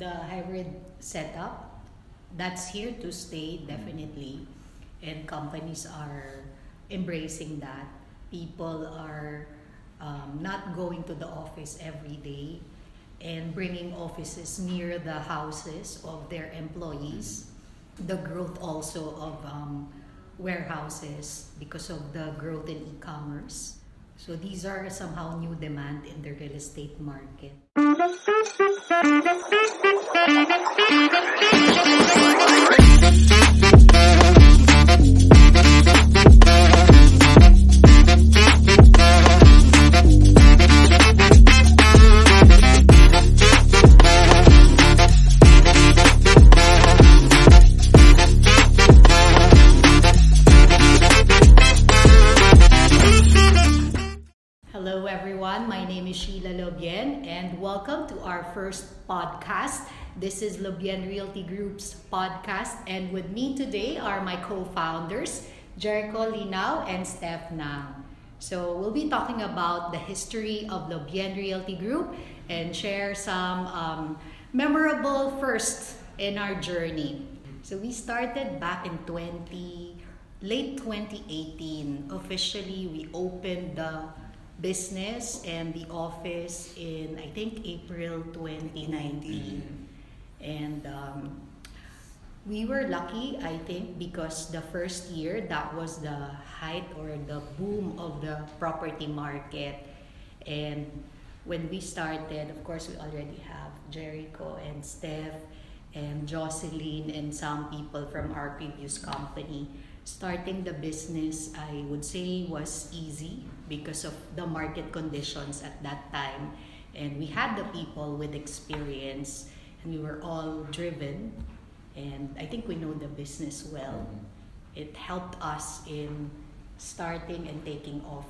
the hybrid setup, that's here to stay definitely, and companies are embracing that. People are not going to the office every day and bringing offices near the houses of their employees. The growth also of warehouses because of the growth in e-commerce. So these are somehow new demand in the real estate market. Hello everyone, my name is Sheila Lobien and welcome to our first podcast. This is Lobien Realty Group's podcast, and with me today are my co-founders, Jericho Linao and Steph Nang. So we'll be talking about the history of Lobien Realty Group and share some memorable firsts in our journey. So we started back in late 2018. Officially, we opened the business and the office in, I think, April 2019. And we were lucky, I think, because the first year, that was the height or the boom of the property market. And when we started, of course, we already have Jericho and Steph and Jocelyn and some people from our previous company. Starting the business, I would say, was easy because of the market conditions at that time. And we had the people with experience and we were all driven. And I think we know the business well. It helped us in starting and taking off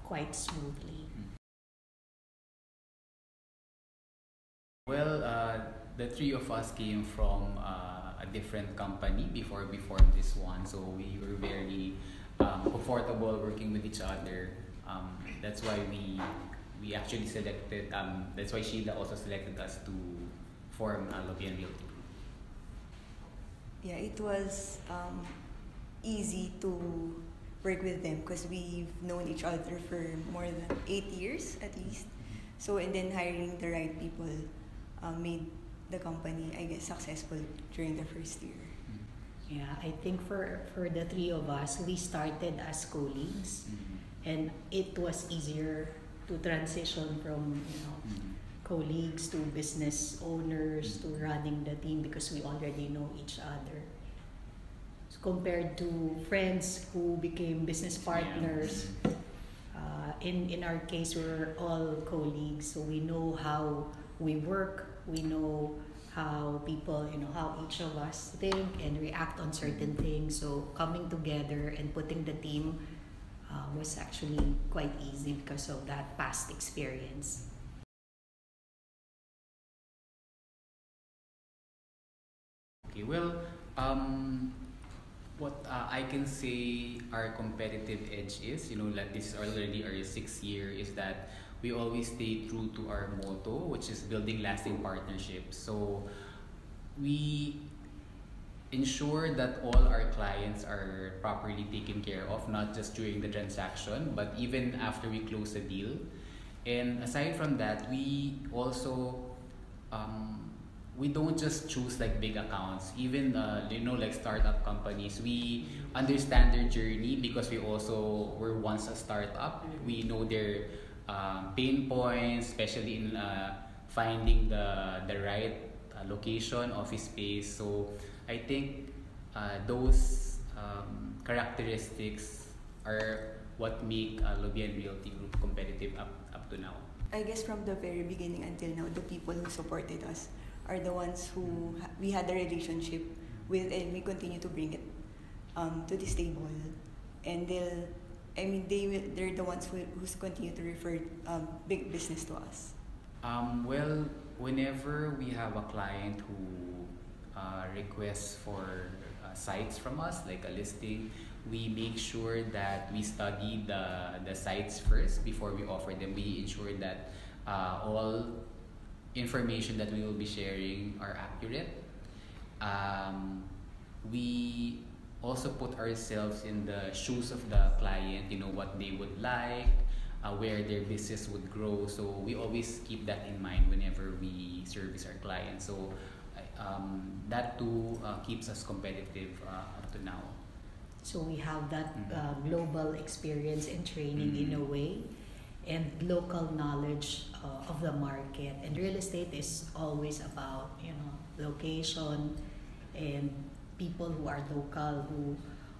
quite smoothly. Well, the three of us came from a different company before we formed this one, so we were very comfortable working with each other. That's why we actually selected. That's why Sheila also selected us to form Lobien Realty Group. Yeah, it was easy to work with them because we've known each other for more than 8 years at least. So, and then hiring the right people made the company, I guess, successful during the first year. Yeah, I think for the three of us, we started as colleagues, and it was easier to transition from colleagues to business owners to running the team because we already know each other. So compared to friends who became business partners, in our case, we're all colleagues, so we know how we work. We know how people, how each of us think and react on certain things. So coming together and putting the team was actually quite easy because of that past experience. Okay, well, what I can say our competitive edge is, like this is already our 6th year, is that we always stay true to our motto, which is building lasting partnerships. So we ensure that all our clients are properly taken care of, not just during the transaction, but even after we close the deal. And aside from that, we also we don't just choose like big accounts. Even like startup companies, we understand their journey because we also were once a startup. We know their pain points, especially in finding the right location, office space. So I think those characteristics are what make Lobien Realty Group competitive up to now. I guess from the very beginning until now, the people who supported us are the ones who we had a relationship with, and we continue to bring it to this table. And they're the ones who's continue to refer big business to us. Well, whenever we have a client who requests for sites from us, like a listing, we make sure that we study the sites first before we offer them. We ensure that all information that we will be sharing are accurate. We also put ourselves in the shoes of the client, what they would like, where their business would grow. So we always keep that in mind whenever we service our clients. So that too keeps us competitive up to now. So we have that global experience and training in a way, and local knowledge of the market. And real estate is always about location and people who are local,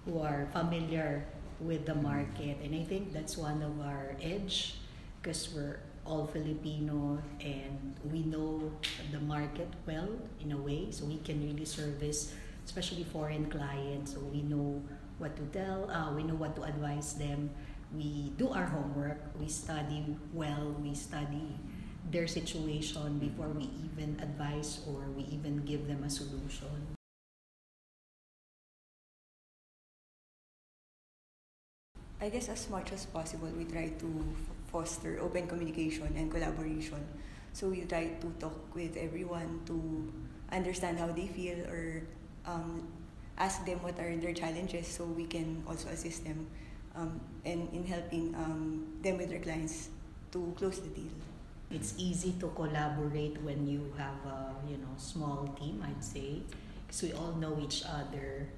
who are familiar with the market. And I think that's one of our edge, because we're all Filipino and we know the market well in a way, so we can really service especially foreign clients. So we know what to tell, we know what to advise them. We do our homework, we study well, we study their situation before we even advise or we even give them a solution. I guess as much as possible, we try to foster open communication and collaboration. So we try to talk with everyone to understand how they feel, or ask them what are their challenges, so we can also assist them and in helping them with their clients to close the deal. It's easy to collaborate when you have a small team, I'd say, because we all know each other.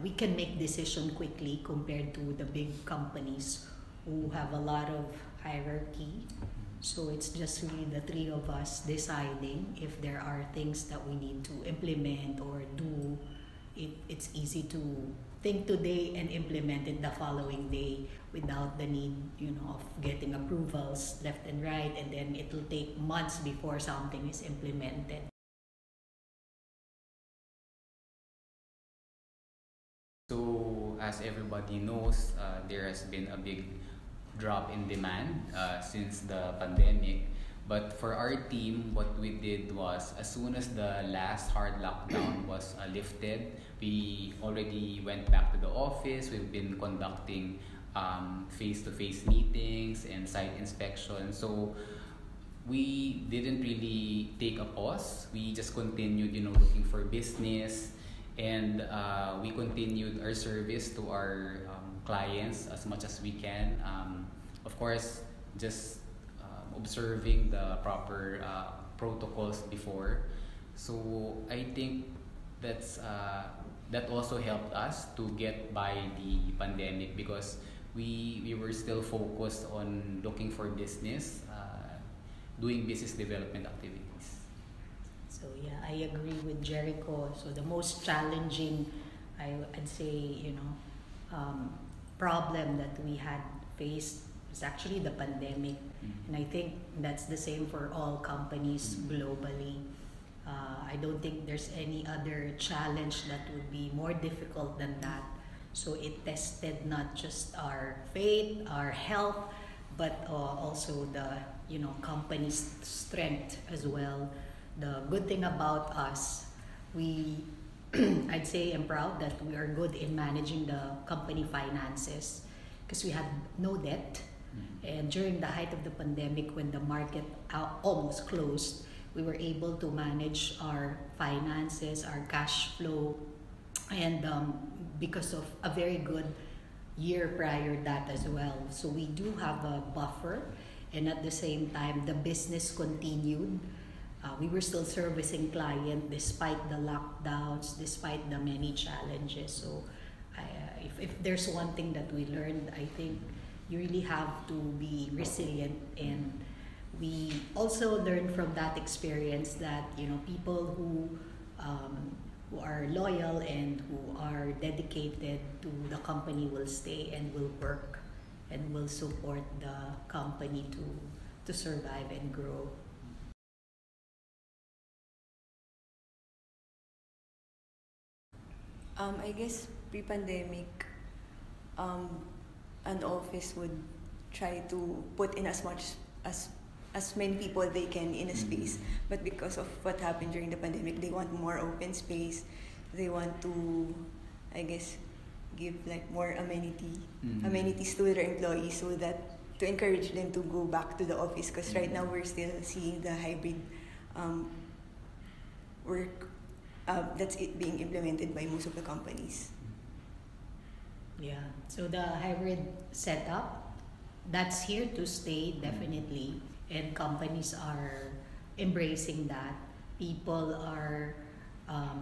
We can make decision quickly compared to the big companies who have a lot of hierarchy. So it's just really the three of us deciding if there are things that we need to implement or do. It's easy to think today and implement it the following day without the need of getting approvals left and right, and then it will take months before something is implemented. So as everybody knows, there has been a big drop in demand since the pandemic. But for our team, what we did was, as soon as the last hard lockdown was lifted, we already went back to the office. We've been conducting face-to-face meetings and site inspections. So we didn't really take a pause. We just continued, looking for business, and we continued our service to our clients as much as we can. Of course, just observing the proper protocols before. So I think that also helped us to get by the pandemic, because we were still focused on looking for business, doing business development activities. So yeah, I agree with Jericho. So the most challenging, I'd say, problem that we had faced was actually the pandemic. And I think that's the same for all companies globally. I don't think there's any other challenge that would be more difficult than that. So it tested not just our faith, our health, but also the company's strength as well. The good thing about us, I'd say I'm proud that we are good in managing the company finances, because we had no debt. And during the height of the pandemic, when the market almost closed, we were able to manage our finances, our cash flow, and because of a very good year prior that as well. So we do have a buffer, and at the same time, the business continued. We were still servicing clients despite the lockdowns, despite the many challenges. So if there's one thing that we learned, I think you really have to be resilient. And we also learned from that experience that people who are loyal and who are dedicated to the company will stay and will work and will support the company to survive and grow. I guess pre-pandemic, an office would try to put in as much as many people they can in a space. But because of what happened during the pandemic, they want more open space. They want to, I guess, give like more amenities to their employees, so that to encourage them to go back to the office, because right now we're still seeing the hybrid work that's it being implemented by most of the companies. Yeah. So the hybrid setup, that's here to stay definitely, and companies are embracing that. People are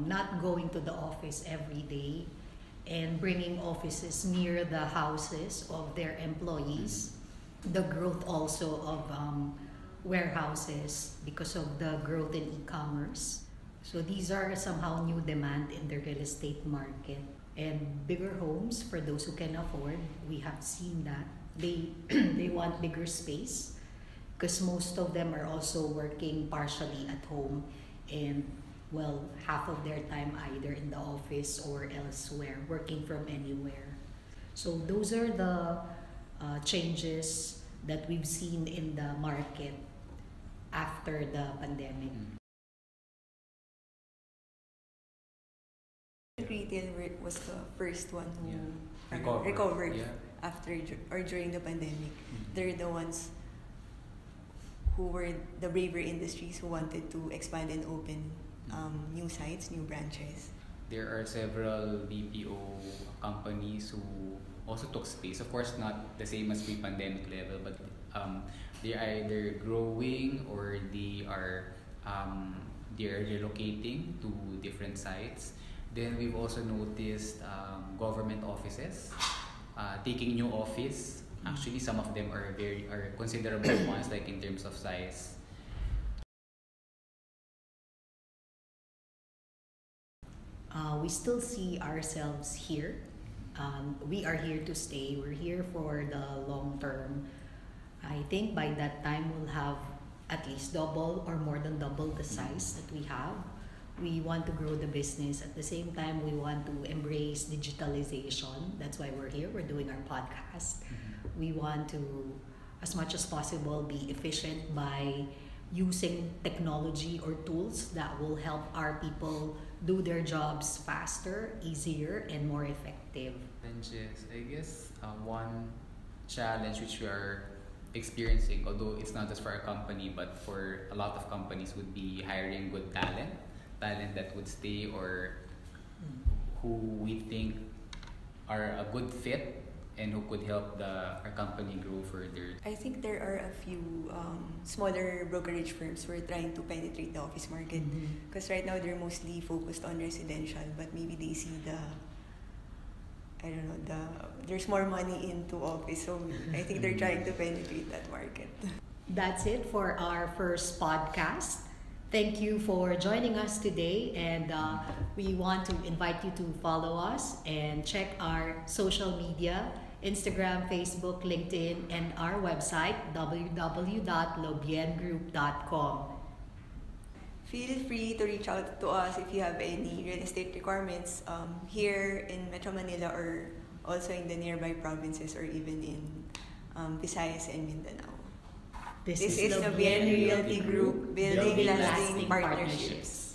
not going to the office every day and bringing offices near the houses of their employees. The growth also of warehouses because of the growth in e-commerce. So these are somehow new demand in the real estate market. And bigger homes for those who can afford, we have seen that. They want bigger space because most of them are also working partially at home and well, half of their time either in the office or elsewhere, working from anywhere. So those are the changes that we've seen in the market after the pandemic. Retail was the first one who recovered. Yeah. after or during the pandemic. They're the ones who were the braver industries who wanted to expand and open new sites, new branches. There are several BPO companies who also took space. Of course, not the same as pre-pandemic level, but they are either growing or they are relocating to different sites. Then we've also noticed government offices taking new office. Actually, some of them are considerable ones, like in terms of size. We still see ourselves here. We are here to stay. We're here for the long term. I think by that time we'll have at least double or more than double the size that we have. We want to grow the business. At the same time, we want to embrace digitalization. That's why we're here. We're doing our podcast. We want to, as much as possible, be efficient by using technology or tools that will help our people do their jobs faster, easier, and more effective. Challenges, I guess one challenge which we are experiencing, although it's not just for our company but for a lot of companies, would be hiring good talent that would stay or who we think are a good fit and who could help our company grow further. I think there are a few smaller brokerage firms who are trying to penetrate the office market, because right now they're mostly focused on residential, but maybe they see there's more money into office, so I think they're trying to penetrate that market. That's it for our first podcast. Thank you for joining us today, and we want to invite you to follow us and check our social media, Instagram, Facebook, LinkedIn, and our website, www.lobiengroup.com. Feel free to reach out to us if you have any real estate requirements here in Metro Manila or also in the nearby provinces or even in Visayas and Mindanao. This This is is Lobien Lobien Realty Group, building lasting partnerships.